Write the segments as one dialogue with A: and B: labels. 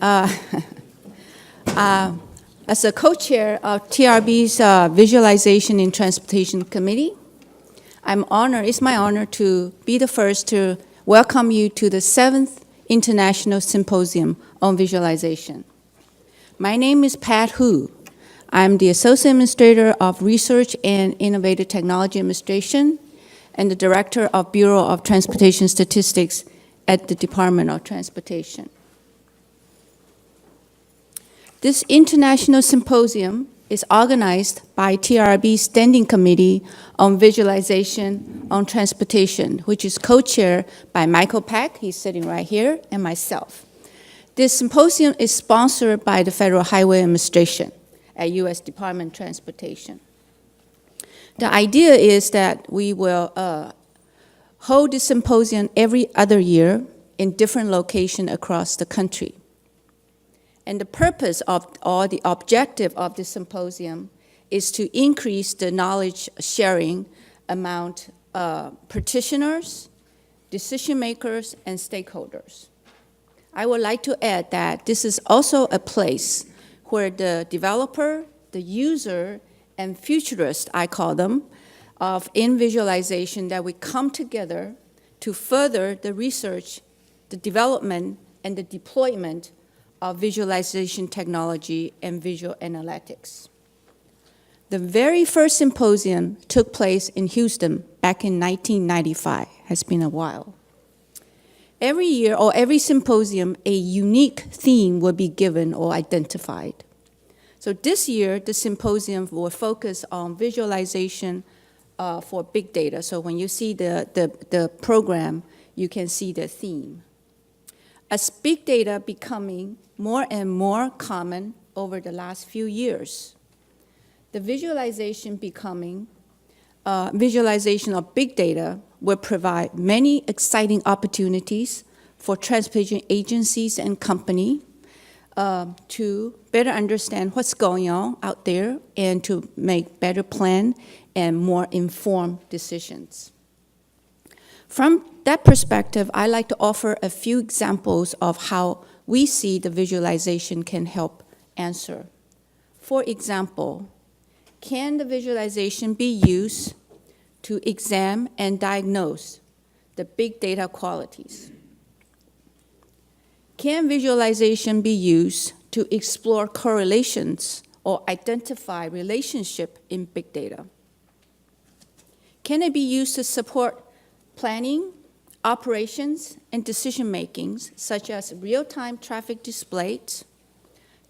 A: As a co-chair of TRB's Visualization in Transportation Committee, it's my honor to be the first to welcome you to the 7th International Symposium on Visualization. My name is Pat Hu. I'm the Associate Administrator of Research and Innovative Technology Administration and the Director of Bureau of Transportation Statistics at the Department of Transportation. This International Symposium is organized by TRB's Standing Committee on Visualization on Transportation, which is co-chaired by Michael Peck, he's sitting right here, and myself. This symposium is sponsored by the Federal Highway Administration at U.S. Department of Transportation. The idea is that we will hold this symposium every other year in different locations across the country. And the purpose of, or the objective of this symposium is to increase the knowledge sharing among practitioners, decision makers, and stakeholders. I would like to add that this is also a place where the developer, the user, and futurists, I call them, in visualization, that we come together to further the research, the development, and the deployment of visualization technology and visual analytics. The very first symposium took place in Houston back in 1995. Has been a while. Every year or every symposium, a unique theme will be given or identified. So this year, the symposium will focus on visualization for big data. So when you see the program, you can see the theme. As big data becoming more and more common over the last few years, the visualization of big data will provide many exciting opportunities for transportation agencies and companies to better understand what's going on out there and to make better plan and more informed decisions. From that perspective, I'd like to offer a few examples of how we see the visualization can help answer. For example, can the visualization be used to examine and diagnose the big data qualities? Can visualization be used to explore correlations or identify relationship in big data? Can it be used to support planning, operations, and decision-makings, such as real-time traffic displays,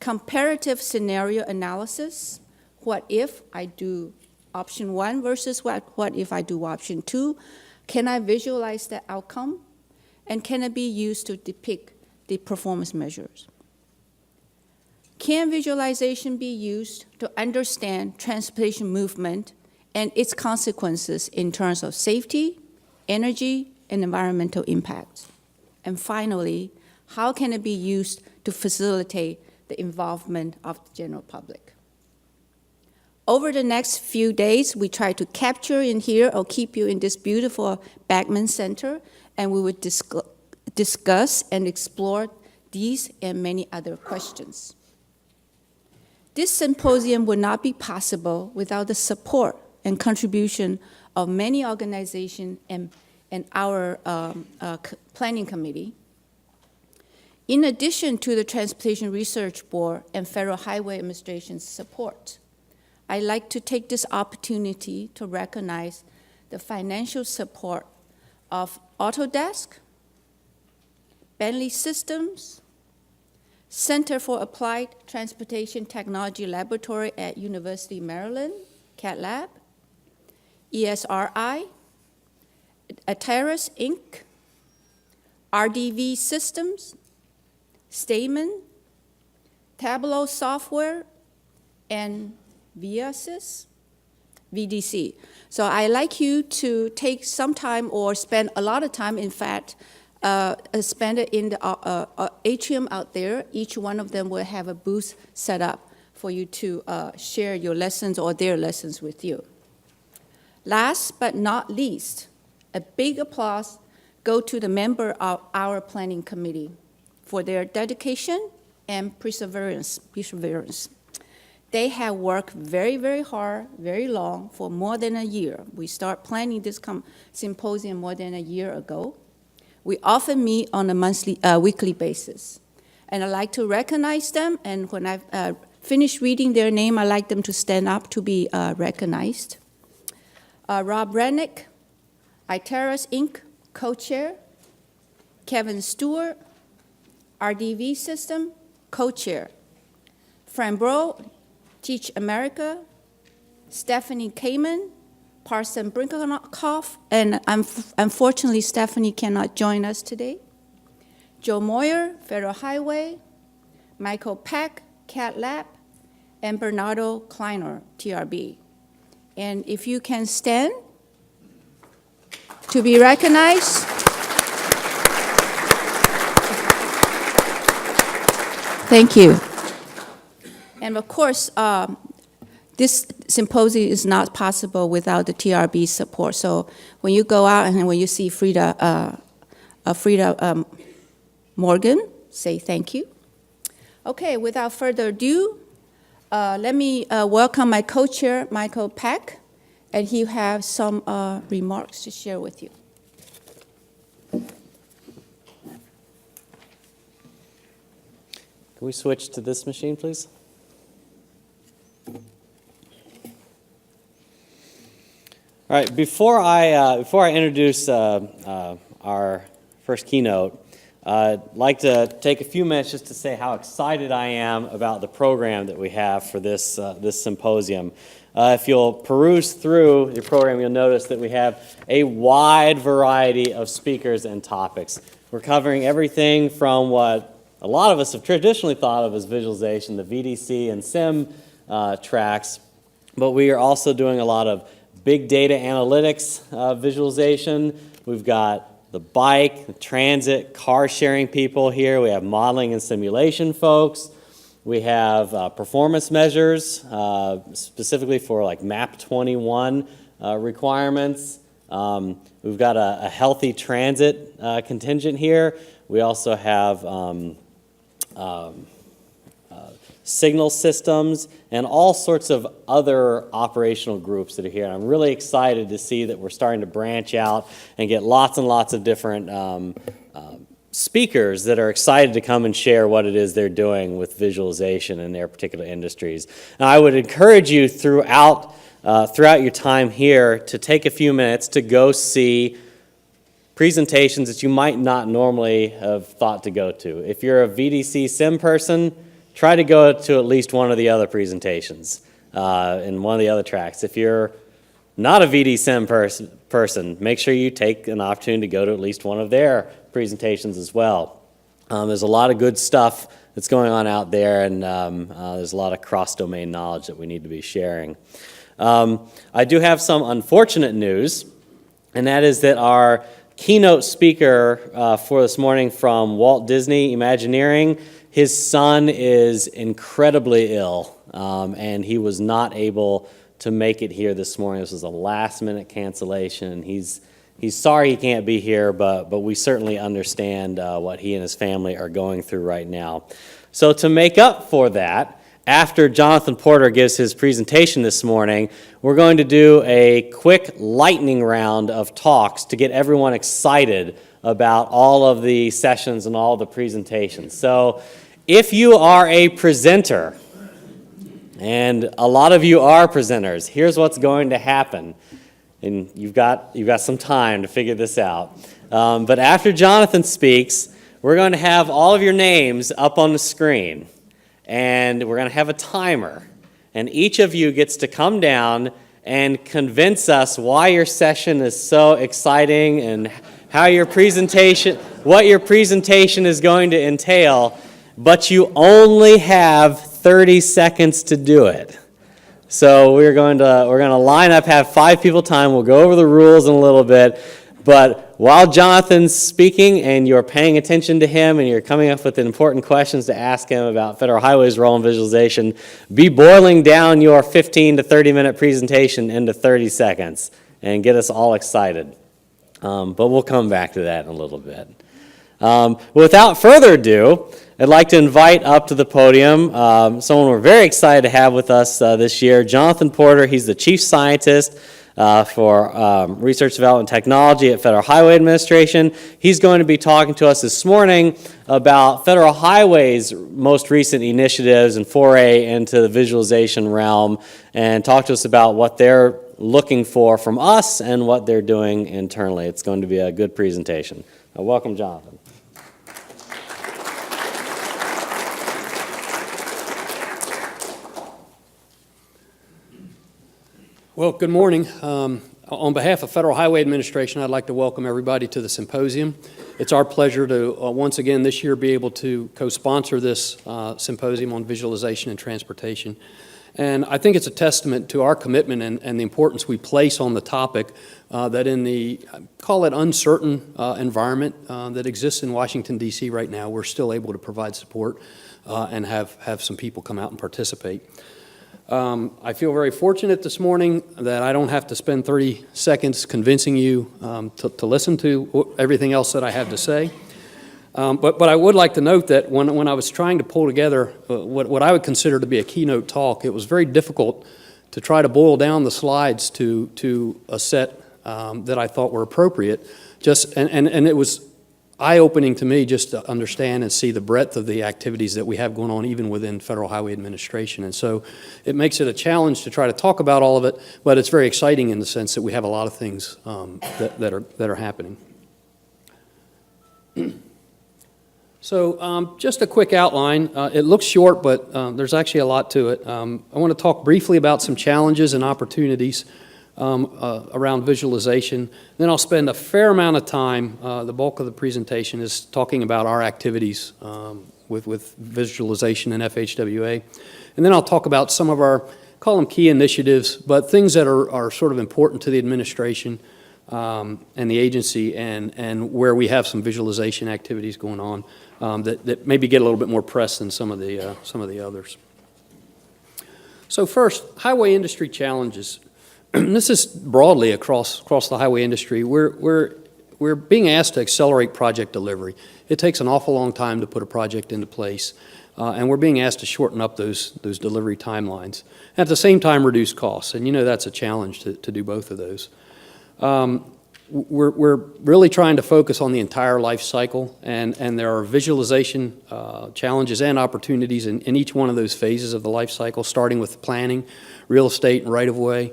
A: comparative scenario analysis, what if I do option 1 versus what if I do option 2? Can I visualize the outcome? And can it be used to depict the performance measures? Can visualization be used to understand transportation movement and its consequences in terms of safety, energy, and environmental impacts? And finally, how can it be used to facilitate the involvement of the general public? Over the next few days, we try to capture in here or keep you in this beautiful Backman Center, and we would discuss and explore these and many other questions. This symposium would not be possible without the support and contribution of many organizations and our planning committee. In addition to the Transportation Research Board and Federal Highway Administration's support, I'd like to take this opportunity to recognize the financial support of Autodesk, Bentley Systems, Center for Applied Transportation Technology Laboratory at University of Maryland, CAT Lab, ESRI, Ateris Inc., RDV Systems, Stamen, Tableau Software, and VIS, VDC. So I'd like you to take some time or spend a lot of time, in fact, spend it in the atrium out there. Each one of them will have a booth set up for you to share your lessons or their lessons with you. Last but not least, a big applause go to the member of our planning committee for their dedication and perseverance. They have worked very, very hard, very long, for more than a year. We start planning this symposium more than a year ago. We often meet on a weekly basis. And I'd like to recognize them, and when I finish reading their name, I'd like them to stand up to be recognized. Rob Rennick, Iteris Inc. co-chair. Kevin Stewart, RDV System, co-chair. Fran Bro, Teach America. Stephanie Kamen, Parson Brinkerhoff, and unfortunately Stephanie cannot join us today. Joe Moyer, Federal Highway. Michael Peck, Cat Lab, and Bernardo Kleiner, TRB. And if you can stand to be recognized. Thank you. And of course, this symposium is not possible without the TRB support. So when you go out and when you see Frida Morgan, say thank you. Okay, without further ado, let me welcome my co-chair, Michael Peck, and he has some remarks to share with you.
B: Can we switch to this machine, please? All right, before I introduce our first keynote, I'd like to take a few minutes just to say how excited I am about the program that we have for this symposium. If you'll peruse through your program, you'll notice that we have a wide variety of speakers and topics. We're covering everything from what a lot of us have traditionally thought of as visualization, the VDC and SIM tracks, but we are also doing a lot of big data analytics visualization. We've got the bike, the transit, car sharing people here. We have modeling and simulation folks. We have performance measures, specifically for like MAP 21 requirements. We've got a healthy transit contingent here. We also have signal systems and all sorts of other operational groups that are here. And I'm really excited to see that we're starting to branch out and get lots and lots of different speakers that are excited to come and share what it is they're doing with visualization in their particular industries. And I would encourage you throughout your time here to take a few minutes to go see presentations that you might not normally have thought to go to. If you're a VDC sim person, try to go to at least one of the other presentations in one of the other tracks. If you're not a VD sim person, make sure you take an opportunity to go to at least one of their presentations as well. There's a lot of good stuff that's going on out there, and there's a lot of cross-domain knowledge that we need to be sharing. I do have some unfortunate news, and that is that our keynote speaker for this morning from Walt Disney Imagineering, his son is incredibly ill, and he was not able to make it here this morning. This was a last-minute cancellation. He's sorry he can't be here, but we certainly understand what he and his family are going through right now. So to make up for that, after Jonathan Porter gives his presentation this morning, we're going to do a quick lightning round of talks to get everyone excited about all of the sessions and all the presentations. So if you are a presenter, and a lot of you are presenters, here's what's going to happen. And you've got some time to figure this out. But after Jonathan speaks, we're going to have all of your names up on the screen. And we're going to have a timer. And each of you gets to come down and convince us why your session is so exciting and how your presentation, what your presentation is going to entail. But you only have 30 seconds to do it. So we're going to line up, have 5 people time. We'll go over the rules in a little bit. But while Jonathan's speaking and you're paying attention to him and you're coming up with important questions to ask him about Federal Highway's role in visualization, be boiling down your 15 to 30-minute presentation into 30 seconds and get us all excited. But we'll come back to that in a little bit. Without further ado, I'd like to invite up to the podium someone we're very excited to have with us this year, Jonathan Porter. He's the Chief Scientist for Research Development Technology at Federal Highway Administration. He's going to be talking to us this morning about Federal Highway's most recent initiatives and foray into the visualization realm, and talk to us about what they're looking for from us and what they're doing internally. It's going to be a good presentation. Welcome, Jonathan.
C: Well, good morning. On behalf of Federal Highway Administration, I'd like to welcome everybody to the symposium. It's our pleasure to once again this year be able to co-sponsor this symposium on visualization and transportation. And I think it's a testament to our commitment and the importance we place on the topic that in the, call it uncertain environment that exists in Washington, D.C. right now, we're still able to provide support and have some people come out and participate. I feel very fortunate this morning that I don't have to spend 30 seconds convincing you to listen to everything else that I have to say. But I would like to note that when I was trying to pull together what I would consider to be a keynote talk, it was very difficult to try to boil down the slides to a set that I thought were appropriate. And it was eye-opening to me just to understand and see the breadth of the activities that we have going on even within Federal Highway Administration. And so it makes it a challenge to try to talk about all of it, but it's very exciting in the sense that we have a lot of things that are happening. So just a quick outline. It looks short, but there's actually a lot to it. I want to talk briefly about some challenges and opportunities around visualization. Then I'll spend a fair amount of time, the bulk of the presentation is talking about our activities with visualization and FHWA. And then I'll talk about some of our, call them key initiatives, but things that are sort of important to the administration and the agency, and where we have some visualization activities going on that maybe get a little bit more press than some of the others. So first, highway industry challenges. This is broadly across the highway industry. We're being asked to accelerate project delivery. It takes an awful long time to put a project into place, and we're being asked to shorten up those delivery timelines. At the same time, reduce costs, and you know that's a challenge to do both of those. We're really trying to focus on the entire life cycle, and there are visualization challenges and opportunities in each one of those phases of the life cycle, starting with planning, real estate and right-of-way,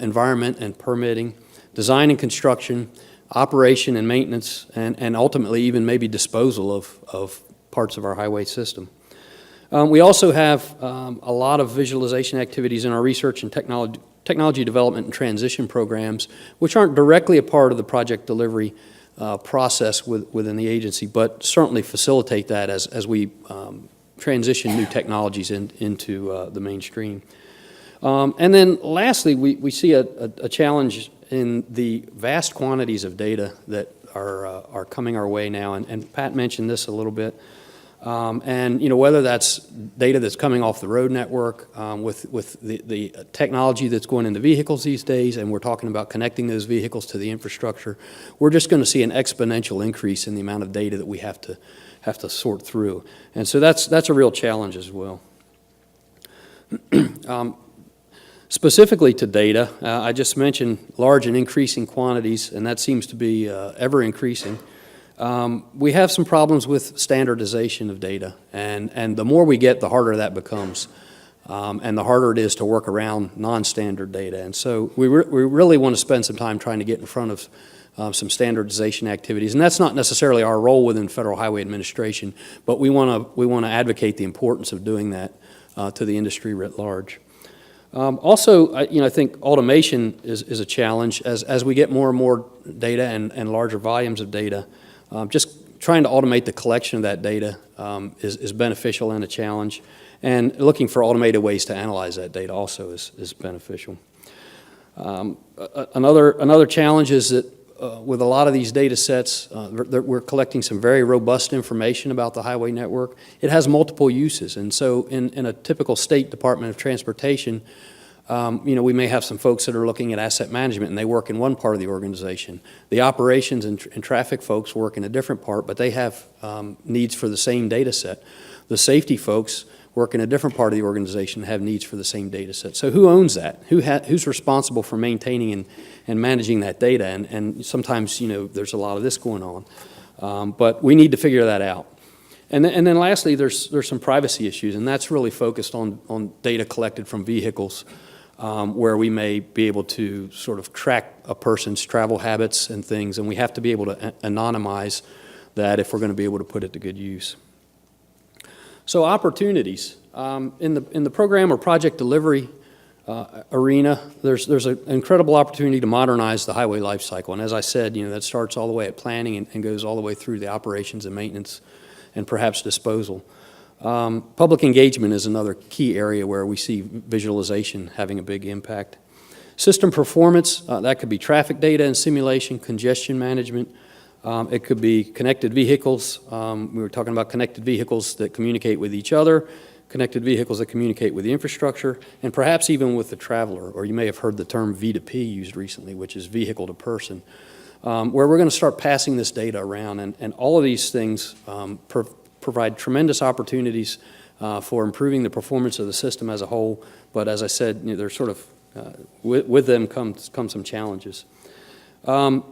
C: environment and permitting, design and construction, operation and maintenance, and ultimately even maybe disposal of parts of our highway system. We also have a lot of visualization activities in our research and technology development and transition programs, which aren't directly a part of the project delivery process within the agency, but certainly facilitate that as we transition new technologies into the mainstream. And then lastly, we see a challenge in the vast quantities of data that are coming our way now, and Pat mentioned this a little bit. And you know, whether that's data that's coming off the road network with the technology that's going into vehicles these days, and we're talking about connecting those vehicles to the infrastructure, we're just going to see an exponential increase in the amount of data that we have to sort through. And so that's a real challenge as well. Specifically to data, I just mentioned large and increasing quantities, and that seems to be ever increasing. We have some problems with standardization of data, and the more we get, the harder that becomes, and the harder it is to work around non-standard data. And so we really want to spend some time trying to get in front of some standardization activities, and that's not necessarily our role within Federal Highway Administration, but we want to advocate the importance of doing that to the industry writ large. Also, I think automation is a challenge as we get more and more data and larger volumes of data. Just trying to automate the collection of that data is beneficial and a challenge, and looking for automated ways to analyze that data also is beneficial. Another challenge is that with a lot of these data sets, we're collecting some very robust information about the highway network. It has multiple uses, and so in a typical state Department of Transportation, We may have some folks that are looking at asset management, and they work in one part of the organization. The operations and traffic folks work in a different part, but they have needs for the same data set. The safety folks work in a different part of the organization and have needs for the same data set. So who owns that? Who's responsible for maintaining and managing that data? And sometimes, there's a lot of this going on. But we need to figure that out. And then lastly, there's some privacy issues, and that's really focused on data collected from vehicles, where we may be able to sort of track a person's travel habits and things, and we have to be able to anonymize that if we're going to be able to put it to good use. So opportunities. In the program or project delivery arena, there's an incredible opportunity to modernize the highway life cycle. And as I said, that starts all the way at planning and goes all the way through the operations and maintenance and perhaps disposal. Public engagement is another key area where we see visualization having a big impact. System performance, that could be traffic data and simulation, congestion management. It could be connected vehicles. We were talking about connected vehicles that communicate with each other, connected vehicles that communicate with the infrastructure, and perhaps even with the traveler, or you may have heard the term V2P used recently, which is vehicle to person, where we're going to start passing this data around. And all of these things provide tremendous opportunities for improving the performance of the system as a whole. But as I said, there's sort of, with them come some challenges.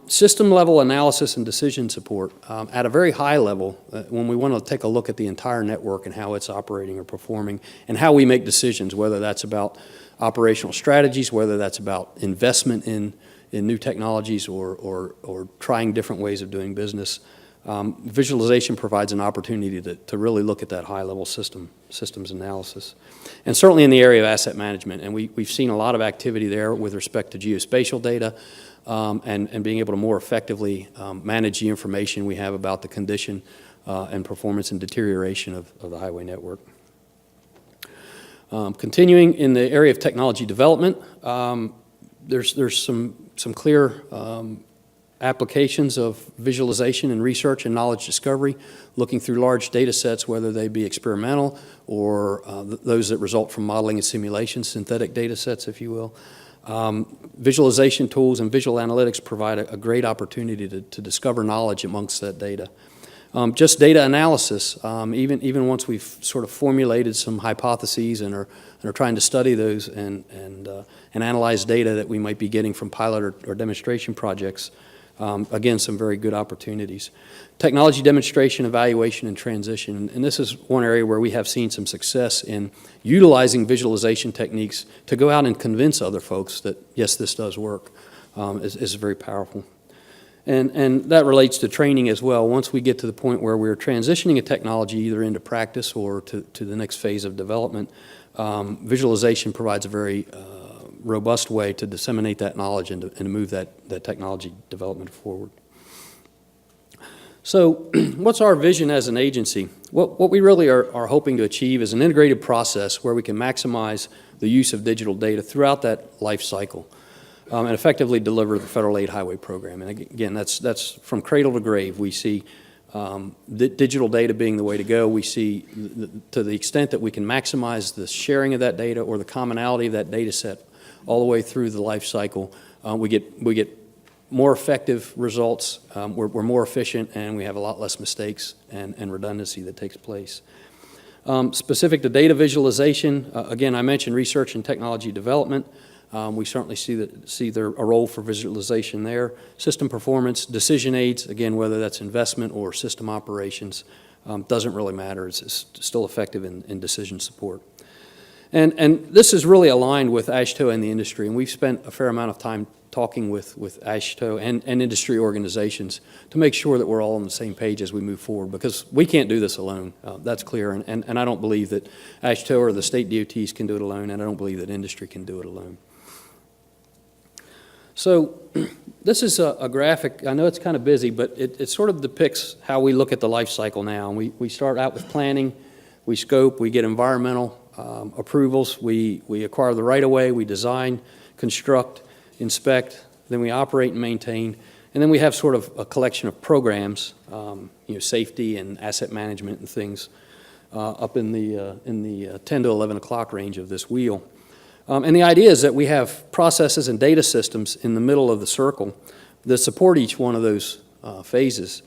C: System level analysis and decision support at a very high level when we want to take a look at the entire network and how it's operating or performing and how we make decisions, whether that's about operational strategies, whether that's about investment in new technologies or trying different ways of doing business. Visualization provides an opportunity to really look at that high level systems analysis. And certainly in the area of asset management, and we've seen a lot of activity there with respect to geospatial data, and being able to more effectively manage the information we have about the condition and performance and deterioration of the highway network. Continuing in the area of technology development, there's some clear applications of visualization and research and knowledge discovery, looking through large data sets, whether they be experimental or those that result from modeling and simulation, synthetic data sets, if you will. Visualization tools and visual analytics provide a great opportunity to discover knowledge amongst that data. Just data analysis, even once we've sort of formulated some hypotheses and are trying to study those and analyze data that we might be getting from pilot or demonstration projects, again, some very good opportunities. Technology demonstration, evaluation, and transition. And this is one area where we have seen some success in utilizing visualization techniques to go out and convince other folks that, yes, this does work, is very powerful. And that relates to training as well. Once we get to the point where we're transitioning a technology either into practice or to the next phase of development, visualization provides a very robust way to disseminate that knowledge and to move that technology development forward. So what's our vision as an agency? What we really are hoping to achieve is an integrated process where we can maximize the use of digital data throughout that life cycle and effectively deliver the Federal Aid Highway Program. And again, that's from cradle to grave. We see digital data being the way to go. We see to the extent that we can maximize the sharing of that data or the commonality of that data set all the way through the life cycle, we get more effective results, we're more efficient, and we have a lot less mistakes and redundancy that takes place. Specific to data visualization, again, I mentioned research and technology development. We certainly see a role for visualization there. System performance, decision aids, again, whether that's investment or system operations, doesn't really matter. It's still effective in decision support. And this is really aligned with AASHTO and the industry, and we've spent a fair amount of time talking with AASHTO and industry organizations to make sure that we're all on the same page as we move forward, because we can't do this alone. That's clear, and I don't believe that AASHTO or the state DOTs can do it alone, and I don't believe that industry can do it alone. So this is a graphic. I know it's kind of busy, but it sort of depicts how we look at the life cycle now. And we start out with planning, we scope, we get environmental approvals, we acquire the right-of-way, we design, construct, inspect, then we operate and maintain, and then we have sort of a collection of programs, safety and asset management and things up in the 10 to 11 o'clock range of this wheel. And the idea is that we have processes and data systems in the middle of the circle that support each one of those phases,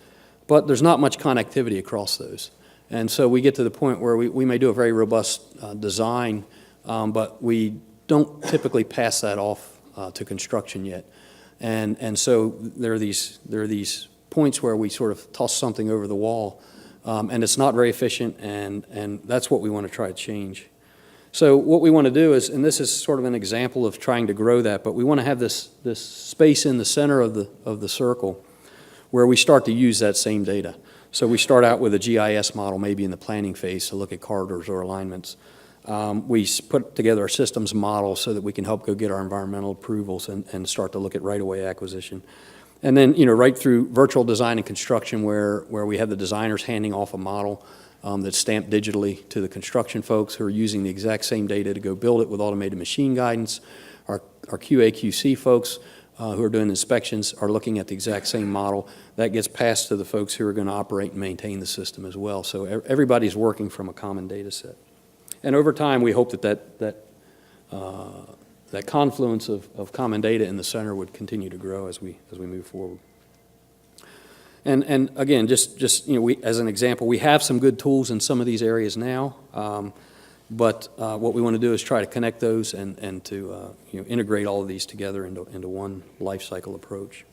C: but there's not much connectivity across those. And so we get to the point where we may do a very robust design, but we don't typically pass that off to construction yet. And so there are these points where we sort of toss something over the wall, and it's not very efficient, and that's what we want to try to change. So what we want to do is, and this is sort of an example of trying to grow that, but we want to have this space in the center of the circle where we start to use that same data. So we start out with a GIS model, maybe in the planning phase, to look at corridors or alignments. We put together a systems model so that we can help go get our environmental approvals and start to look at right-of-way acquisition. And then, right through virtual design and construction where we have the designers handing off a model that's stamped digitally to the construction folks who are using the exact same data to go build it with automated machine guidance. Our QA/QC folks who are doing inspections are looking at the exact same model. That gets passed to the folks who are going to operate and maintain the system as well. So everybody's working from a common data set. And over time, we hope that confluence of common data in the center would continue to grow as we move forward. And again, just as an example, we have some good tools in some of these areas now, but what we want to do is try to connect those and to integrate all of these together into one life cycle approach.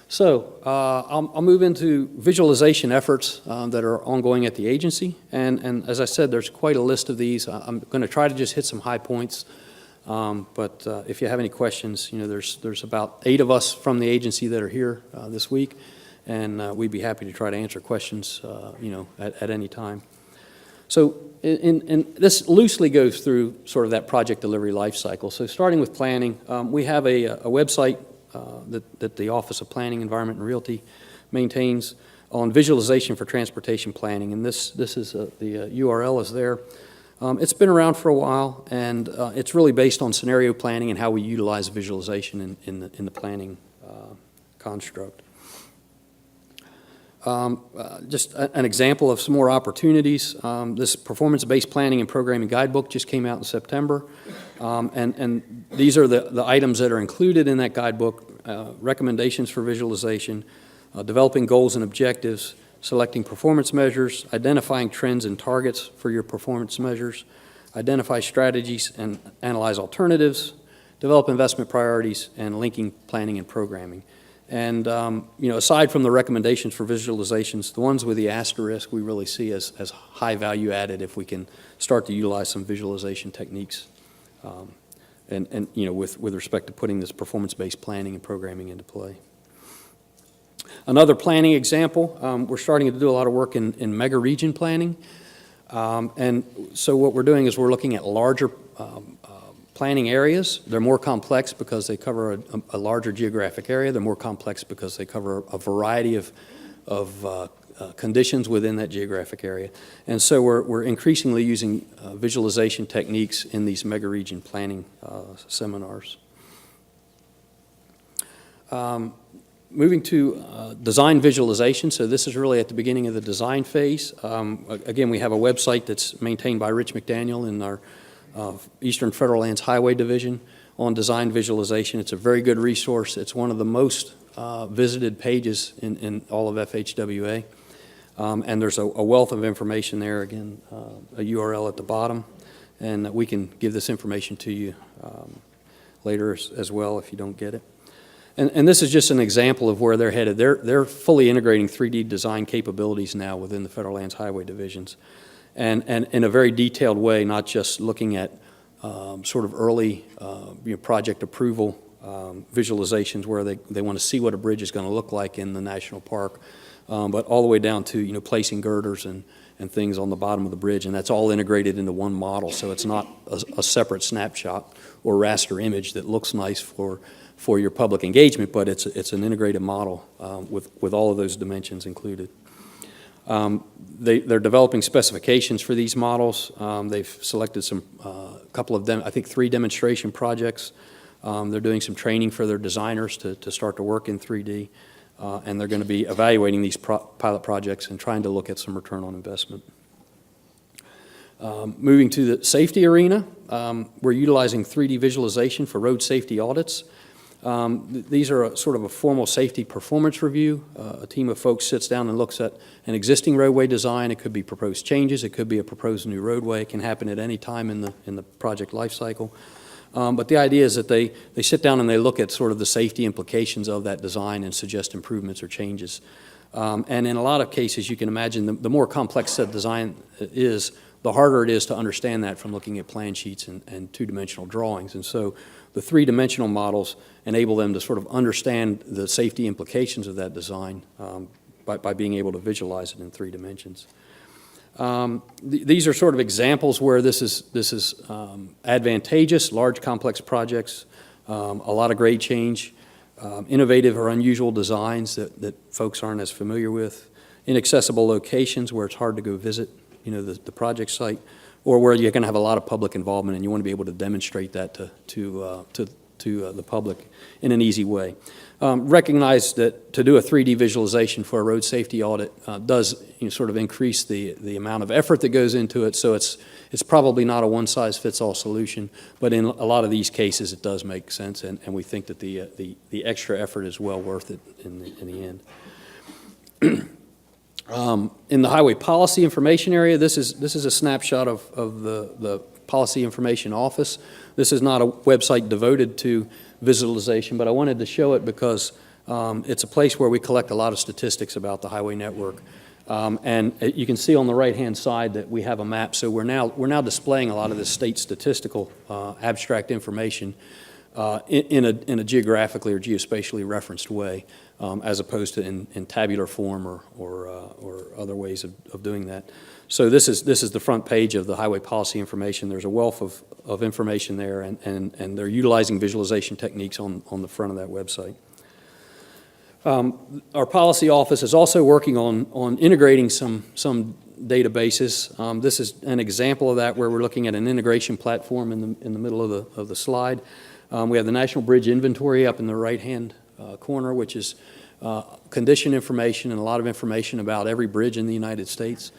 C: So I'll move into visualization efforts that are ongoing at the agency, and as I said, there's quite a list of these. I'm going to try to just hit some high points. But if you have any questions, there's about 8 of us from the agency that are here this week, and we'd be happy to try to answer questions, at any time. So in this loosely goes through sort of that project delivery life cycle. So starting with planning, we have a website that the Office of Planning, Environment, and Realty maintains on visualization for transportation planning, and this is the URL is there. It's been around for a while, and it's really based on scenario planning and how we utilize visualization in the planning construct. Just an example of some more opportunities. This performance-based planning and programming guidebook just came out in September, and these are the items that are included in that guidebook: recommendations for visualization, developing goals and objectives, selecting performance measures, identifying trends and targets for your performance measures, identify strategies and analyze alternatives, develop investment priorities, and linking planning and programming. And aside from the recommendations for visualizations, the ones with the asterisk we really see as high value added if we can start to utilize some visualization techniques with respect to putting this performance-based planning and programming into play. Another planning example, we're starting to do a lot of work in mega region planning. And so what we're doing is we're looking at larger planning areas. They're more complex because they cover a larger geographic area. They're more complex because they cover a variety of conditions within that geographic area. And so we're increasingly using visualization techniques in these mega region planning seminars. Moving to design visualization, so this is really at the beginning of the design phase. Again, we have a website that's maintained by Rich McDaniel in our Eastern Federal Lands Highway Division on design visualization. It's a very good resource. It's one of the most visited pages in all of FHWA. And there's a wealth of information there, again, a URL at the bottom. And we can give this information to you later as well if you don't get it. And this is just an example of where they're headed. They're fully integrating 3D design capabilities now within the Federal Lands Highway Divisions. And in a very detailed way, not just looking at sort of early project approval visualizations where they want to see what a bridge is going to look like in the national park, but all the way down to placing girders and things on the bottom of the bridge, and that's all integrated into one model. So it's not a separate snapshot or raster image that looks nice for your public engagement, but it's an integrated model with all of those dimensions included. They're developing specifications for these models. They've selected a couple of them, I think 3 demonstration projects. They're doing some training for their designers to start to work in 3D, and they're going to be evaluating these pilot projects and trying to look at some return on investment. Moving to the safety arena, we're utilizing 3D visualization for road safety audits. These are sort of a formal safety performance review. A team of folks sits down and looks at an existing roadway design. It could be proposed changes. It could be a proposed new roadway. It can happen at any time in the project life cycle. But the idea is that they sit down and they look at sort of the safety implications of that design and suggest improvements or changes. And in a lot of cases, you can imagine the more complex that design is, the harder it is to understand that from looking at plan sheets and two-dimensional drawings. And so the three-dimensional models enable them to sort of understand the safety implications of that design by being able to visualize it in 3 dimensions. These are sort of examples where this is advantageous, large complex projects, a lot of grade change, innovative or unusual designs that folks aren't as familiar with, inaccessible locations where it's hard to go visit, the project site, or where you're going to have a lot of public involvement and you want to be able to demonstrate that to the public in an easy way. Recognize that to do a 3D visualization for a road safety audit does sort of increase the amount of effort that goes into it, so it's probably not a one-size-fits-all solution, but in a lot of these cases it does make sense, and we think that the extra effort is well worth it in the end. In the highway policy information area, this is a snapshot of the Policy Information Office. This is not a website devoted to visualization, but I wanted to show it because it's a place where we collect a lot of statistics about the highway network. And you can see on the right-hand side that we have a map. So we're now displaying a lot of this state statistical abstract information in a geographically or geospatially referenced way, as opposed to in tabular form or other ways of doing that. So this is the front page of the highway policy information. There's a wealth of information there, and they're utilizing visualization techniques on the front of that website. Our policy office is also working on integrating some databases. This is an example of that, where we're looking at an integration platform in the middle of the slide. We have the National Bridge Inventory up in the right-hand corner, which is condition information and a lot of information about every bridge in the United States.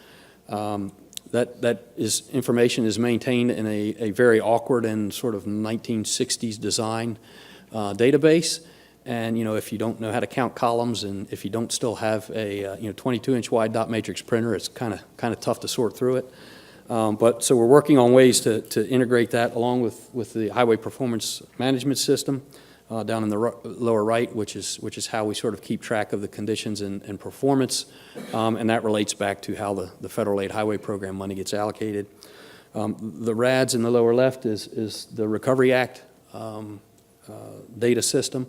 C: Information is maintained in a very awkward and sort of 1960s design database. And if you don't know how to count columns, and if you don't still have a 22-inch wide dot matrix printer, it's kind of tough to sort through it. So we're working on ways to integrate that along with the Highway Performance Management System down in the lower right, which is how we sort of keep track of the conditions and performance, and that relates back to how the Federal Aid Highway Program money gets allocated. The RADS in the lower left is the Recovery Act data system.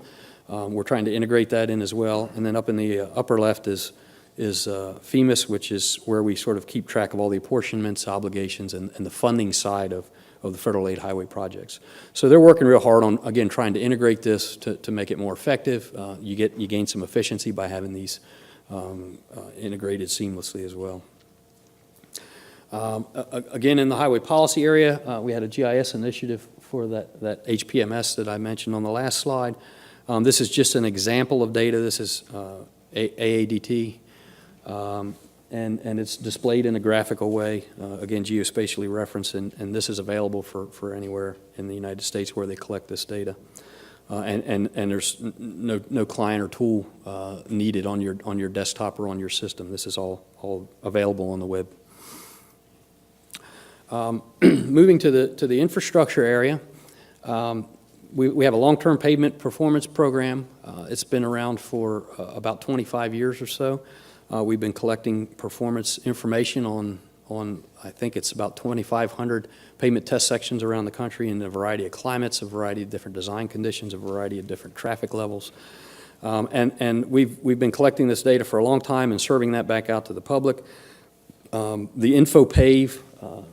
C: We're trying to integrate that in as well. And then up in the upper left is FEMIS, which is where we sort of keep track of all the apportionments, obligations, and the funding side of the federal aid highway projects. So they're working real hard on, again, trying to integrate this to make it more effective. You gain some efficiency by having these integrated seamlessly as well. Again, in the highway policy area, we had a GIS initiative for that HPMS that I mentioned on the last slide. This is just an example of data. This is AADT, and it's displayed in a graphical way, again, geospatially referenced, and this is available for anywhere in the United States where they collect this data. And there's no client or tool needed on your desktop or on your system. This is all available on the web. Moving to the infrastructure area, we have a long-term pavement performance program. It's been around for about 25 years or so. We've been collecting performance information on I think it's about 2,500 pavement test sections around the country in a variety of climates, a variety of different design conditions, a variety of different traffic levels. And we've been collecting this data for a long time and serving that back out to the public. The InfoPave,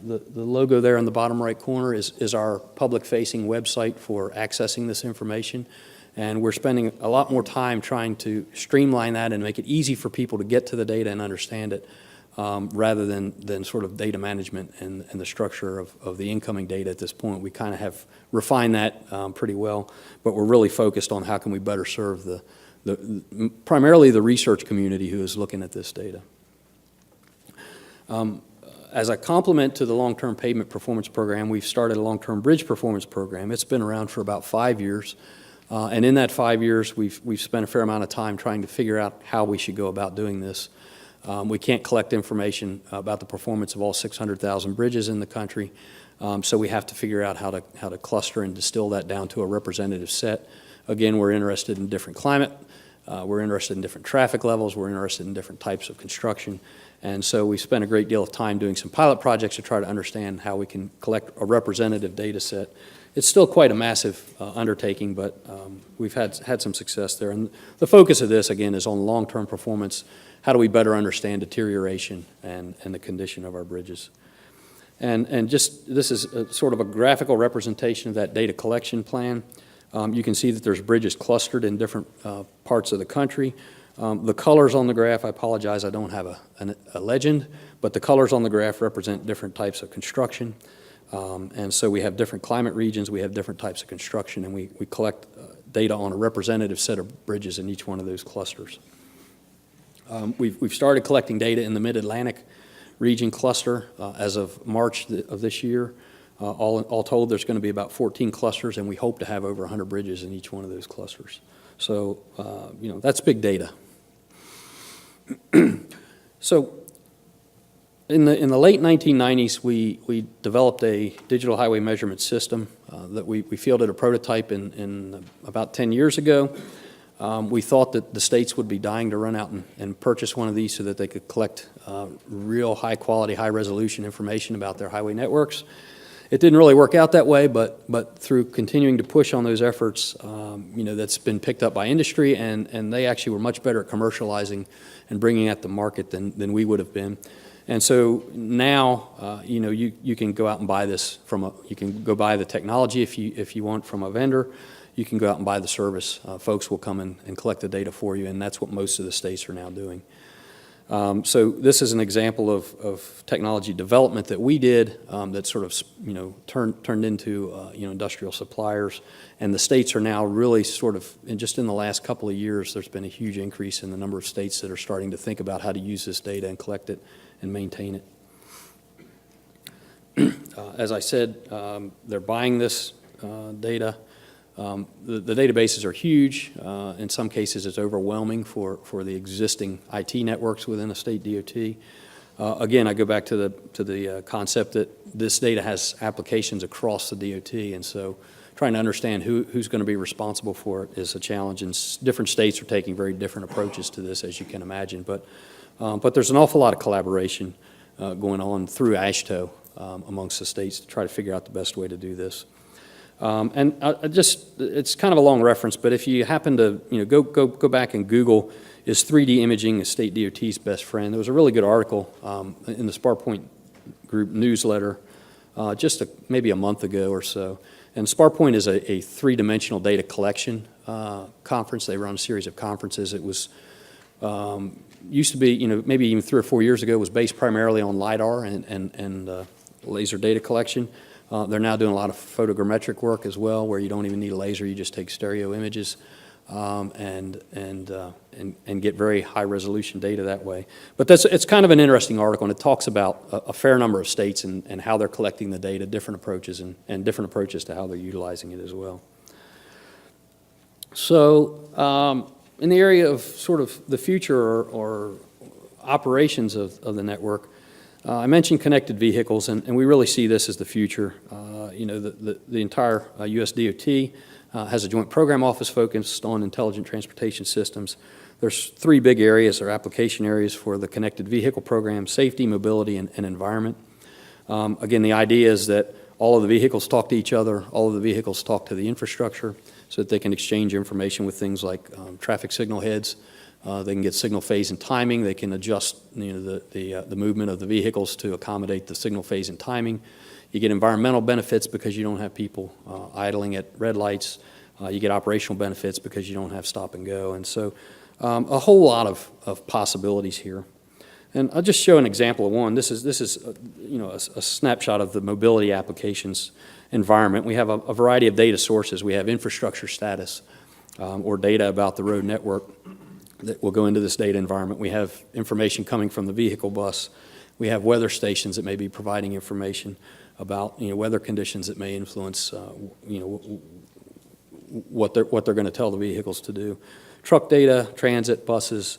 C: the logo there in the bottom right corner is our public-facing website for accessing this information. And we're spending a lot more time trying to streamline that and make it easy for people to get to the data and understand it, rather than sort of data management and the structure of the incoming data at this point. We kind of have refined that pretty well, but we're really focused on how can we better serve primarily the research community who is looking at this data. As a complement to the long-term pavement performance program, we've started a long-term bridge performance program. It's been around for about 5 years. And in that 5 years, we've spent a fair amount of time trying to figure out how we should go about doing this. We can't collect information about the performance of all 600,000 bridges in the country, so we have to figure out how to cluster and distill that down to a representative set. Again, we're interested in different climate, we're interested in different traffic levels, we're interested in different types of construction, and so we spent a great deal of time doing some pilot projects to try to understand how we can collect a representative data set. It's still quite a massive undertaking, but we've had some success there. And the focus of this, again, is on long-term performance. How do we better understand deterioration and the condition of our bridges? And just this is sort of a graphical representation of that data collection plan. You can see that there's bridges clustered in different parts of the country. The colors on the graph, I apologize, I don't have a legend, but the colors on the graph represent different types of construction. And so we have different climate regions, we have different types of construction, and we collect data on a representative set of bridges in each one of those clusters. We've started collecting data in the Mid-Atlantic region cluster as of March of this year. All told, there's going to be about 14 clusters, and we hope to have over 100 bridges in each one of those clusters. So, that's big data. So, in the late 1990s, we developed a digital highway measurement system that we fielded a prototype in about 10 years ago. We thought that the states would be dying to run out and purchase one of these so that they could collect real high-quality, high-resolution information about their highway networks. It didn't really work out that way, but through continuing to push on those efforts, that's been picked up by industry, and they actually were much better at commercializing and bringing it to market than we would have been. And so now, you can go out and buy this you can go buy the technology if you want from a vendor. You can go out and buy the service. Folks will come and collect the data for you, and that's what most of the states are now doing. So this is an example of technology development that we did that sort of, turned into, industrial suppliers. And the states are now really sort of, just in the last couple of years, there's been a huge increase in the number of states that are starting to think about how to use this data and collect it and maintain it. As I said, they're buying this data. The databases are huge. In some cases, it's overwhelming for the existing IT networks within a state DOT. Again, I go back to the concept that this data has applications across the DOT, and so trying to understand who's going to be responsible for it is a challenge. And different states are taking very different approaches to this, as you can imagine. But there's an awful lot of collaboration going on through AASHTO amongst the states to try to figure out the best way to do this. And it's kind of a long reference, but if you happen to, go back and Google, is 3D imaging a state DOT's best friend? There was a really good article in the SparPoint Group newsletter maybe a month ago or so. And SparPoint is a three-dimensional data collection conference. They run a series of conferences. It was used to be, maybe even 3 or 4 years ago, was based primarily on LiDAR and laser data collection. They're now doing a lot of photogrammetric work as well, where you don't even need a laser, you just take stereo images and get very high resolution data that way. But it's kind of an interesting article, and it talks about a fair number of states and how they're collecting the data, different approaches, and different approaches to how they're utilizing it as well. So in the area of sort of the future or operations of the network, I mentioned connected vehicles, and we really see this as the future. The entire U.S. DOT has a joint program office focused on intelligent transportation systems. There's 3 big areas or application areas for the connected vehicle program: safety, mobility, and environment. Again, the idea is that all of the vehicles talk to each other, all of the vehicles talk to the infrastructure so that they can exchange information with things like traffic signal heads. They can get signal phase and timing. They can adjust the movement of the vehicles to accommodate the signal phase and timing. You get environmental benefits because you don't have people idling at red lights. You get operational benefits because you don't have stop and go. And so a whole lot of possibilities here. And I'll just show an example of one. This is a snapshot of the mobility applications environment. We have a variety of data sources. We have infrastructure status or data about the road network that will go into this data environment. We have information coming from the vehicle bus. We have weather stations that may be providing information about weather conditions that may influence what they're going to tell the vehicles to do. Truck data, transit, buses,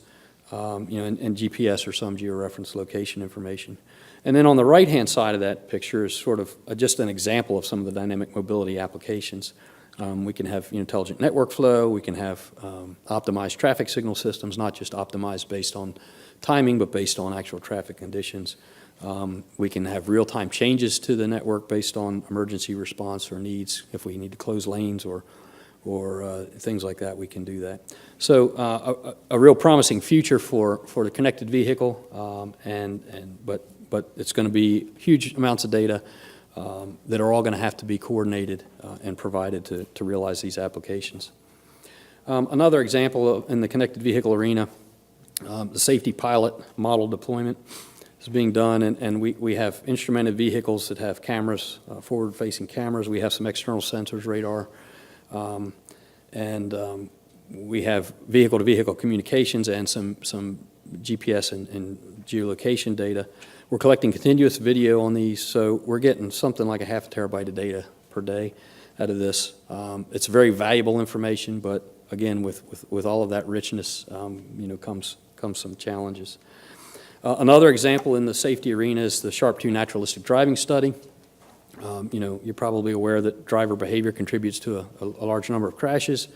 C: and GPS or some georeference location information. And then on the right-hand side of that picture is sort of just an example of some of the dynamic mobility applications. We can have intelligent network flow. We can have optimized traffic signal systems, not just optimized based on timing, but based on actual traffic conditions. We can have real-time changes to the network based on emergency response or needs. If we need to close lanes or things like that, we can do that. So a real promising future for the connected vehicle, but it's going to be huge amounts of data that are all going to have to be coordinated and provided to realize these applications. Another example in the connected vehicle arena, the safety pilot model deployment is being done, and we have instrumented vehicles that have cameras, forward-facing cameras. We have some external sensors, radar, and we have vehicle-to-vehicle communications and some GPS and geolocation data. We're collecting continuous video on these, so we're getting something like a half a terabyte of data per day out of this. It's very valuable information, but again, with all of that richness, comes some challenges. Another example in the safety arena is the Sharp 2 Naturalistic Driving Study. You're probably aware that driver behavior contributes to a large number of crashes.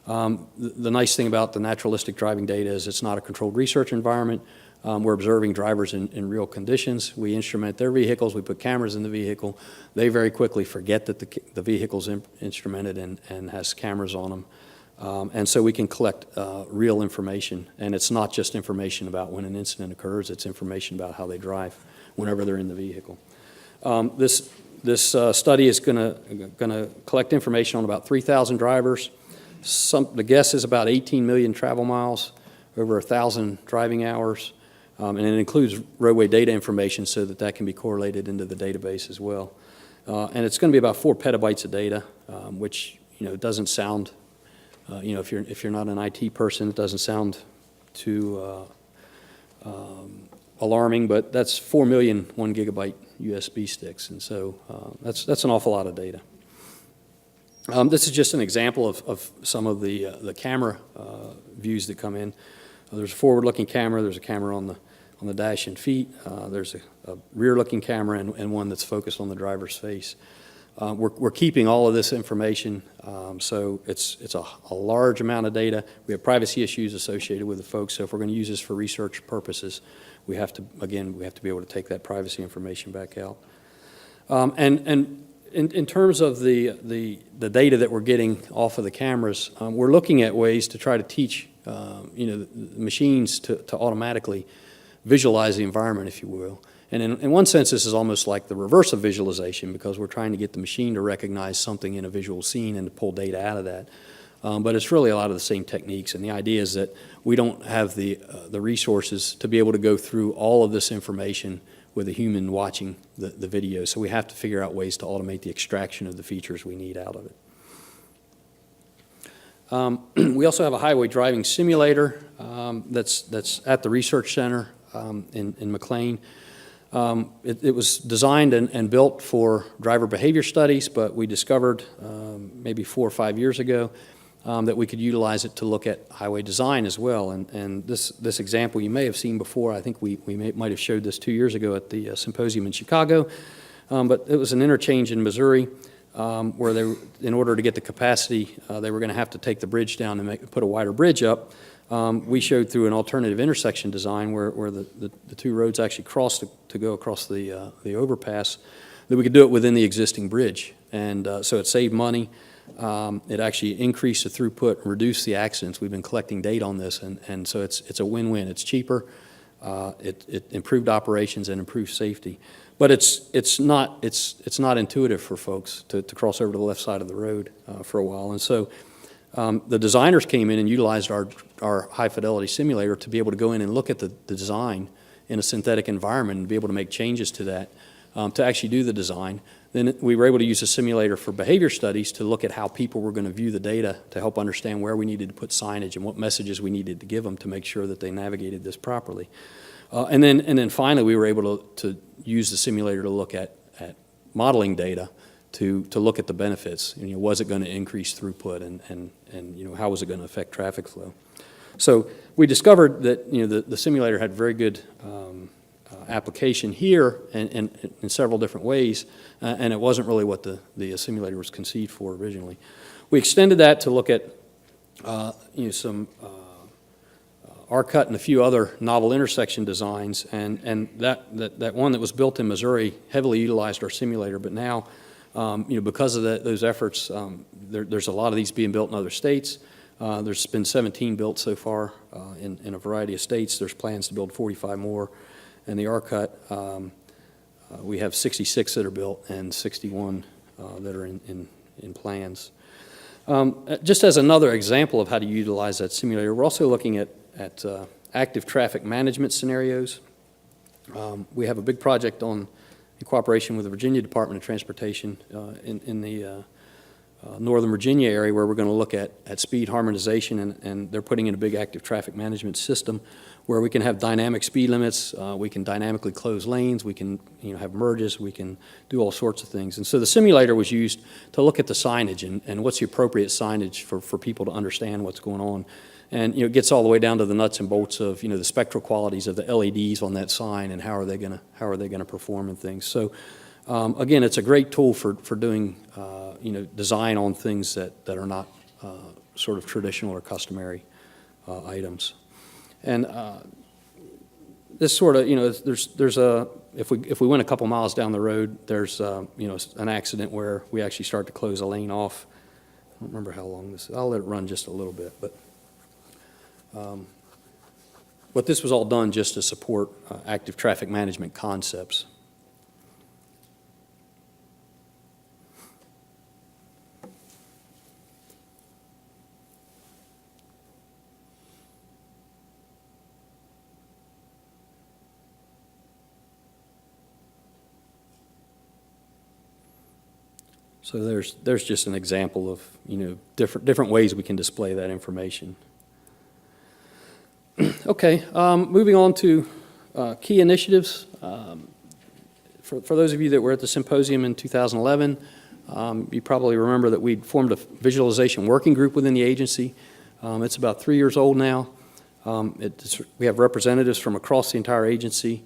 C: The nice thing about the naturalistic driving data is it's not a controlled research environment. We're observing drivers in real conditions. We instrument their vehicles. We put cameras in the vehicle. They very quickly forget that the vehicle's instrumented and has cameras on them. And so we can collect real information. And it's not just information about when an incident occurs. It's information about how they drive whenever they're in the vehicle. This study is going to collect information on about 3,000 drivers. The guess is about 18 million travel miles, over 1,000 driving hours. And it includes roadway data information so that can be correlated into the database as well. And it's going to be about 4 petabytes of data, which doesn't sound, if you're not an IT person, it doesn't sound too alarming, but that's 4 million 1 gigabyte USB sticks, and so that's an awful lot of data. This is just an example of some of the camera views that come in. There's a forward-looking camera. There's a camera on the dash and feet. There's a rear-looking camera and one that's focused on the driver's face. We're keeping all of this information, so it's a large amount of data. We have privacy issues associated with the folks, so if we're going to use this for research purposes, we have to be able to take that privacy information back out. And in terms of the data that we're getting off of the cameras, we're looking at ways to try to teach the machines to automatically visualize the environment, if you will. And in one sense, this is almost like the reverse of visualization, because we're trying to get the machine to recognize something in a visual scene and to pull data out of that. But it's really a lot of the same techniques, and the idea is that we don't have the resources to be able to go through all of this information with a human watching the video. So we have to figure out ways to automate the extraction of the features we need out of it. We also have a highway driving simulator that's at the research center in McLean. It was designed and built for driver behavior studies, but we discovered maybe 4 or 5 years ago that we could utilize it to look at highway design as well. And this example you may have seen before. I think we might have showed this 2 years ago at the symposium in Chicago. But it was an interchange in Missouri where in order to get the capacity, they were going to have to take the bridge down and put a wider bridge up. We showed through an alternative intersection design where the two roads actually crossed to go across the overpass, that we could do it within the existing bridge. And so it saved money. It actually increased the throughput and reduced the accidents. We've been collecting data on this, and so it's a win-win. It's cheaper, it improved operations and improved safety. But it's not intuitive for folks to cross over to the left side of the road for a while. And so the designers came in and utilized our high-fidelity simulator to be able to go in and look at the design in a synthetic environment and be able to make changes to that to actually do the design. Then we were able to use a simulator for behavior studies to look at how people were going to view the data to help understand where we needed to put signage and what messages we needed to give them to make sure that they navigated this properly. And then finally, we were able to use the simulator to look at modeling data to look at the benefits. You know, was it going to increase throughput, and you know, how was it going to affect traffic flow? So we discovered that, you know, the simulator had very good application here and in several different ways, and it wasn't really what the simulator was conceived for originally. We extended that to look at you know, some R-cut and a few other novel intersection designs, and that one that was built in Missouri heavily utilized our simulator, but now you know, because of those efforts, there's a lot of these being built in other states. There's been 17 built so far in a variety of states. There's plans to build 45 more. And the R-cut, we have 66 that are built and 61 that are in plans. Just as another example of how to utilize that simulator, we're also looking at active traffic management scenarios. We have a big project in cooperation with the Virginia Department of Transportation in the Northern Virginia area, where we're going to look at speed harmonization, and they're putting in a big active traffic management system where we can have dynamic speed limits, we can dynamically close lanes, we can, you know, have merges, we can do all sorts of things. And so the simulator was used to look at the signage and what's the appropriate signage for people to understand what's going on. And, you know, it gets all the way down to the nuts and bolts of, you know, the spectral qualities of the LEDs on that sign and how are they going to perform and things. So again, it's a great tool for doing you know, design on things that are not sort of traditional or customary items. And this sort of, you know, there's a, if we went a couple miles down the road, there's you know, an accident where we actually start to close a lane off. I don't remember how long this is. I'll let it run just a little bit, but this was all done just to support active traffic management concepts. So there's just an example of, you know, different ways we can display that information. Okay, moving on to key initiatives. For those of you that were at the symposium in 2011, you probably remember that we'd formed a visualization working group within the agency. It's about 3 years old now. We have representatives from across the entire agency.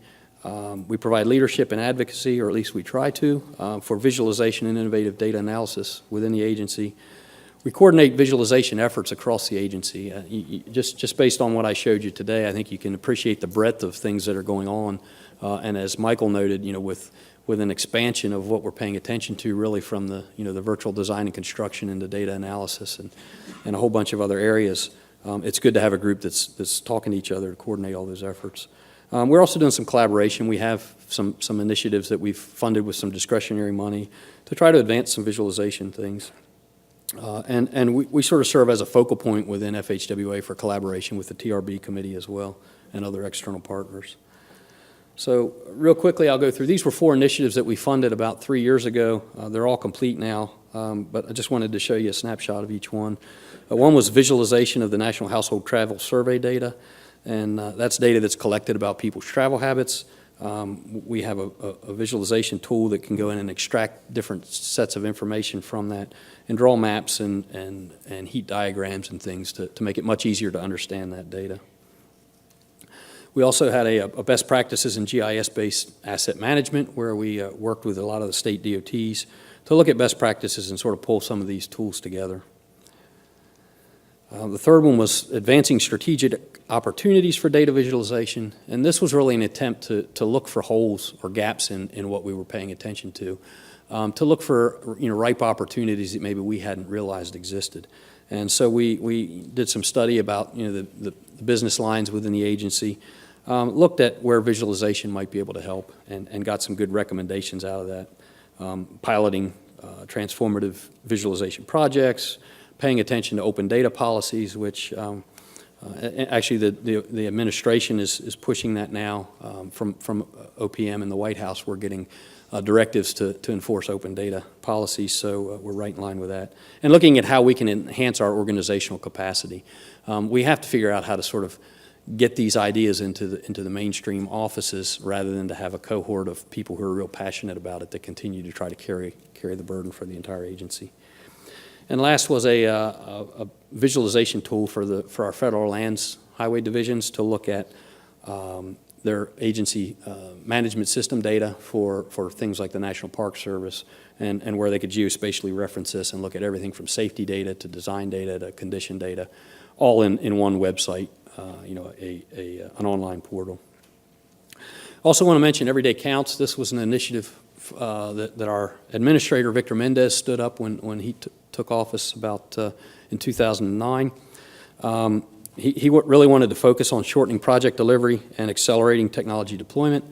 C: We provide leadership and advocacy, or at least we try to, for visualization and innovative data analysis within the agency. We coordinate visualization efforts across the agency. Just based on what I showed you today, I think you can appreciate the breadth of things that are going on. And as Michael noted, you know, with an expansion of what we're paying attention to, really from the, you know, the virtual design and construction into data analysis and a whole bunch of other areas, it's good to have a group that's talking to each other to coordinate all those efforts. We're also doing some collaboration. We have some initiatives that we've funded with some discretionary money to try to advance some visualization things. And we sort of serve as a focal point within FHWA for collaboration with the TRB committee as well and other external partners. So real quickly, I'll go through. These were 4 initiatives that we funded about 3 years ago. They're all complete now, but I just wanted to show you a snapshot of each one. One was visualization of the National Household Travel Survey data. And that's data that's collected about people's travel habits. We have a visualization tool that can go in and extract different sets of information from that and draw maps and heat diagrams and things to make it much easier to understand that data. We also had a best practices in GIS-based asset management, where we worked with a lot of the state DOTs to look at best practices and sort of pull some of these tools together. The third one was advancing strategic opportunities for data visualization, and this was really an attempt to look for holes or gaps in what we were paying attention to look for, you know, ripe opportunities that maybe we hadn't realized existed. And so we did some study about, you know, the business lines within the agency, looked at where visualization might be able to help, and got some good recommendations out of that, piloting transformative visualization projects, paying attention to open data policies, which actually the administration is pushing that now from OPM and the White House. We're getting directives to enforce open data policies, so we're right in line with that. And looking at how we can enhance our organizational capacity. We have to figure out how to sort of get these ideas into the mainstream offices rather than to have a cohort of people who are real passionate about it that continue to try to carry the burden for the entire agency. And last was a visualization tool for our federal lands highway divisions to look at their agency management system data for things like the National Park Service, and where they could geospatially reference this and look at everything from safety data to design data to condition data, all in one website, an online portal. Also want to mention Everyday Counts. This was an initiative that our administrator, Victor Mendez, stood up when he took office about in 2009. He really wanted to focus on shortening project delivery and accelerating technology deployment.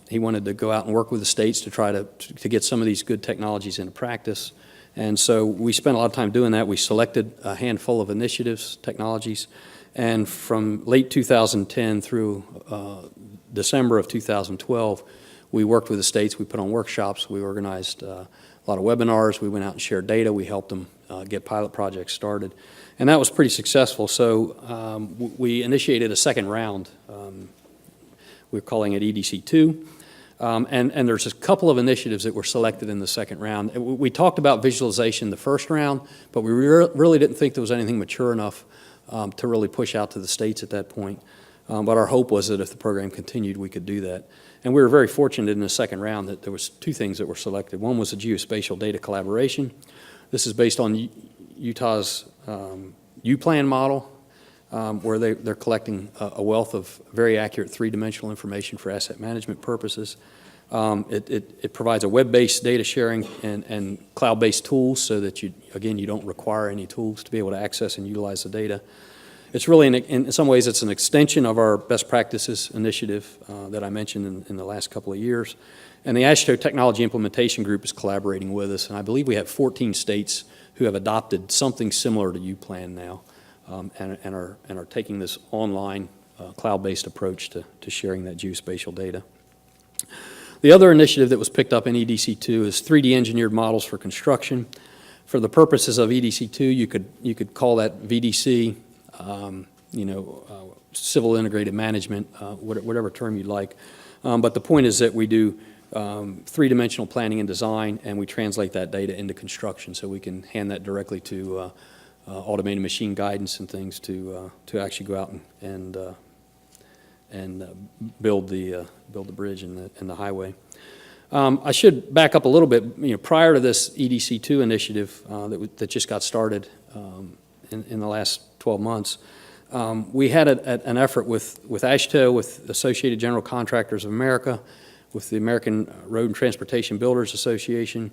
C: He wanted to go out and work with the states to try to get some of these good technologies into practice. And so we spent a lot of time doing that. We selected a handful of initiatives, technologies, and from late 2010 through December of 2012, we worked with the states. We put on workshops. We organized a lot of webinars. We went out and shared data. We helped them get pilot projects started. And that was pretty successful. So we initiated a second round. We're calling it EDC2. And there's a couple of initiatives that were selected in the second round. We talked about visualization the first round, but we really didn't think there was anything mature enough to really push out to the states at that point. But our hope was that if the program continued, we could do that. And we were very fortunate in the second round that there was two things that were selected. One was the geospatial data collaboration. This is based on Utah's U-Plan model, where they're collecting a wealth of very accurate three-dimensional information for asset management purposes. It provides a web-based data sharing and cloud-based tools so that you don't require any tools to be able to access and utilize the data. It's really, in some ways, it's an extension of our best practices initiative that I mentioned in the last couple of years. And the AASHTO Technology Implementation Group is collaborating with us, and I believe we have 14 states who have adopted something similar to U-Plan now, and are taking this online cloud-based approach to sharing that geospatial data. The other initiative that was picked up in EDC2 is 3D engineered models for construction. For the purposes of EDC2, you could call that VDC, civil integrated management, whatever term you'd like. But the point is that we do three-dimensional planning and design, and we translate that data into construction, so we can hand that directly to automated machine guidance and things to actually go out and build the bridge and the highway. I should back up a little bit. Prior to this EDC2 initiative that just got started in the last 12 months, we had an effort with AASHTO, with Associated General Contractors of America, with the American Road and Transportation Builders Association,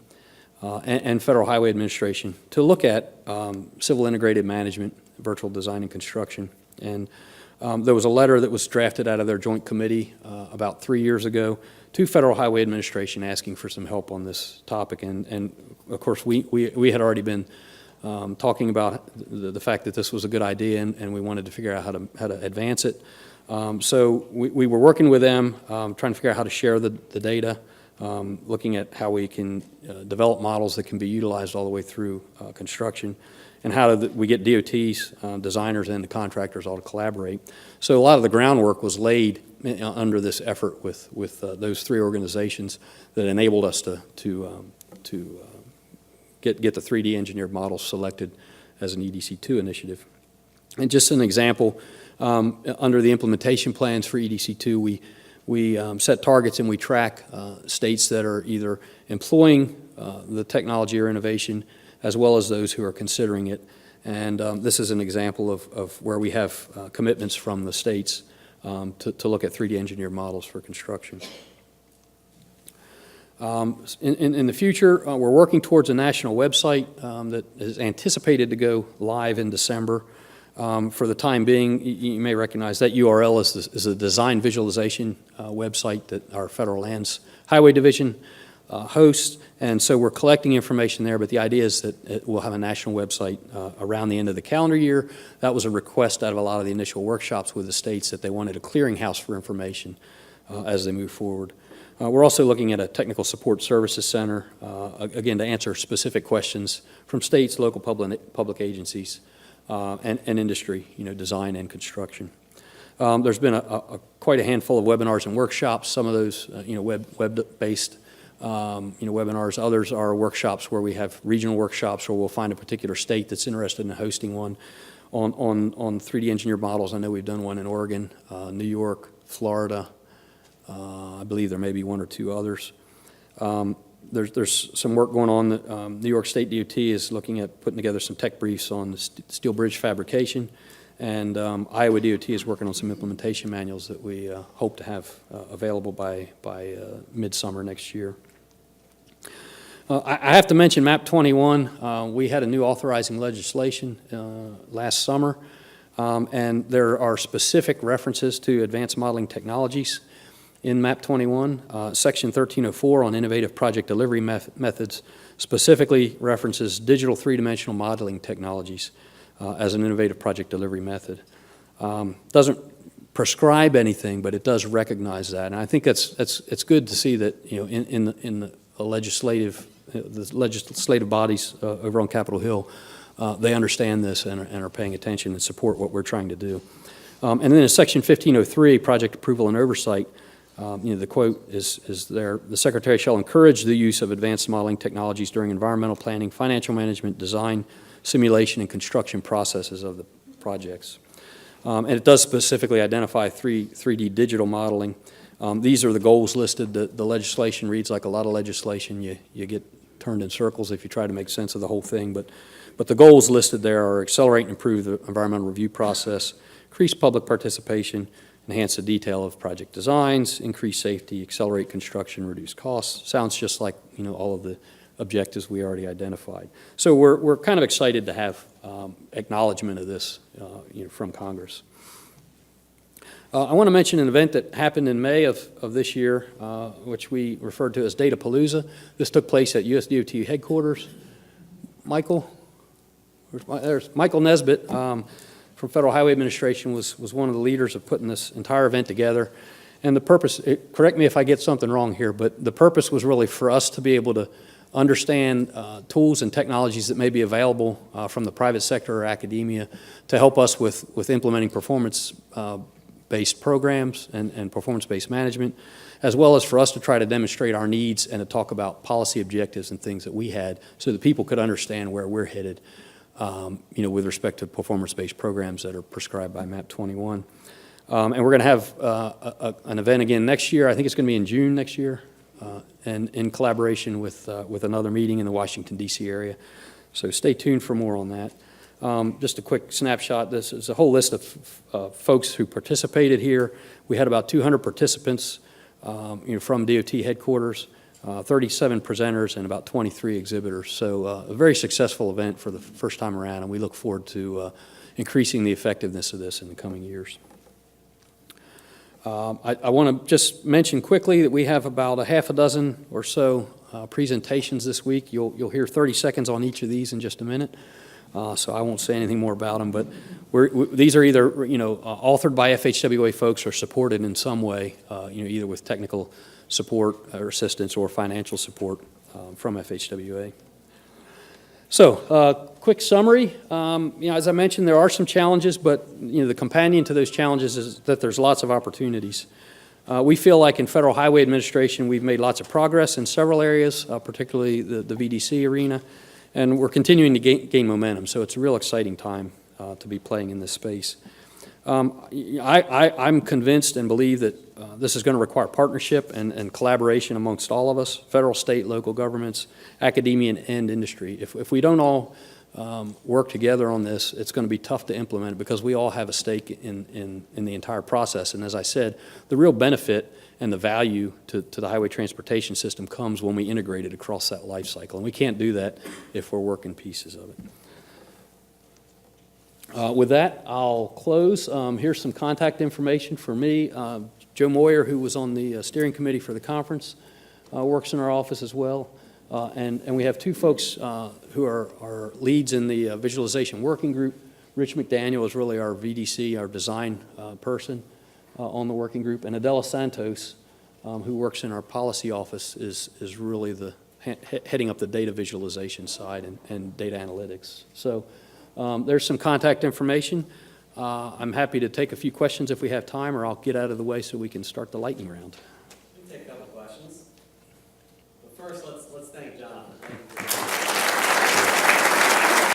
C: and Federal Highway Administration to look at civil integrated management, virtual design and construction. And there was a letter that was drafted out of their joint committee about 3 years ago to Federal Highway Administration asking for some help on this topic. And of course, we had already been talking about the fact that this was a good idea, and we wanted to figure out how to advance it. So we were working with them, trying to figure out how to share the data, looking at how we can develop models that can be utilized all the way through construction, and how do we get DOTs, designers, and the contractors all to collaborate. So a lot of the groundwork was laid under this effort with those three organizations that enabled us to get the 3D engineered models selected as an EDC2 initiative. And just an example, under the implementation plans for EDC2, we set targets and we track states that are either employing the technology or innovation, as well as those who are considering it. And this is an example of where we have commitments from the states to look at 3D engineered models for construction. In the future, we're working towards a national website that is anticipated to go live in December. For the time being, you may recognize that URL is a design visualization website that our Federal Lands Highway Division hosts, and so we're collecting information there, but the idea is that we'll have a national website around the end of the calendar year. That was a request out of a lot of the initial workshops with the states that they wanted a clearinghouse for information as they move forward. We're also looking at a technical support services center, again, to answer specific questions from states, local public agencies, and industry, design and construction. There's been quite a handful of webinars and workshops, some of those web-based webinars. Others are workshops where we have regional workshops where we'll find a particular state that's interested in hosting one on 3D engineered models. I know we've done one in Oregon, New York, Florida. I believe there may be one or two others. There's some work going on that New York State DOT is looking at putting together some tech briefs on the steel bridge fabrication, and Iowa DOT is working on some implementation manuals that we hope to have available by midsummer next year. I have to mention MAP 21. We had a new authorizing legislation last summer, and there are specific references to advanced modeling technologies in MAP 21. Section 1304 on innovative project delivery methods specifically references digital three-dimensional modeling technologies as an innovative project delivery method. Doesn't prescribe anything, but it does recognize that, and I think it's good to see that in the legislative bodies over on Capitol Hill, they understand this and are paying attention and support what we're trying to do. And then in Section 1503, project approval and oversight, the quote is there: the Secretary shall encourage the use of advanced modeling technologies during environmental planning, financial management, design, simulation, and construction processes of the projects. And it does specifically identify 3D digital modeling. These are the goals listed. The legislation reads like a lot of legislation. You get turned in circles if you try to make sense of the whole thing. But the goals listed there are accelerate and improve the environmental review process, increase public participation, enhance the detail of project designs, increase safety, accelerate construction, reduce costs. Sounds just like all of the objectives we already identified. So we're kind of excited to have acknowledgement of this from Congress. I want to mention an event that happened in May of this year, which we referred to as Datapalooza. This took place at US DOT headquarters. There's Michael Nesbitt from Federal Highway Administration was one of the leaders of putting this entire event together. And the purpose, correct me if I get something wrong here, but the purpose was really for us to be able to understand tools and technologies that may be available from the private sector or academia to help us with implementing performance-based programs and performance-based management, as well as for us to try to demonstrate our needs and to talk about policy objectives and things that we had so that people could understand where we're headed with respect to performance-based programs that are prescribed by MAP 21. And we're going to have an event again next year. I think it's going to be in June next year, and in collaboration with another meeting in the Washington, D.C. area. So stay tuned for more on that. Just a quick snapshot. This is a whole list of folks who participated here. We had about 200 participants from DOT headquarters, 37 presenters, and about 23 exhibitors. So a very successful event for the first time around, and we look forward to increasing the effectiveness of this in the coming years. I want to just mention quickly that we have about a half a dozen or so presentations this week. You'll hear 30 seconds on each of these in just a minute, so I won't say anything more about them. But these are either authored by FHWA folks or supported in some way, either with technical support or assistance or financial support from FHWA. So, quick summary. As I mentioned, there are some challenges, but the companion to those challenges is that there's lots of opportunities. We feel like in Federal Highway Administration, we've made lots of progress in several areas, particularly the VDC arena, and we're continuing to gain momentum. So it's a real exciting time to be playing in this space. I'm convinced and believe that this is going to require partnership and collaboration amongst all of us, federal, state, local governments, academia, and industry. If we don't all work together on this, it's going to be tough to implement it because we all have a stake in the entire process. And as I said, the real benefit and the value to the highway transportation system comes when we integrate it across that life cycle. And we can't do that if we're working pieces of it. With that, I'll close. Here's some contact information for me. Joe Moyer, who was on the steering committee for the conference, works in our office as well. And we have two folks who are leads in the visualization working group. Rich McDaniel is really our VDC, our design person on the working group. And Adela Santos, who works in our policy office, is really the heading up the data visualization side and data analytics. So there's some contact information. I'm happy to take a few questions if we have time, or I'll get out of the way so we can start the lightning round.
B: Take a couple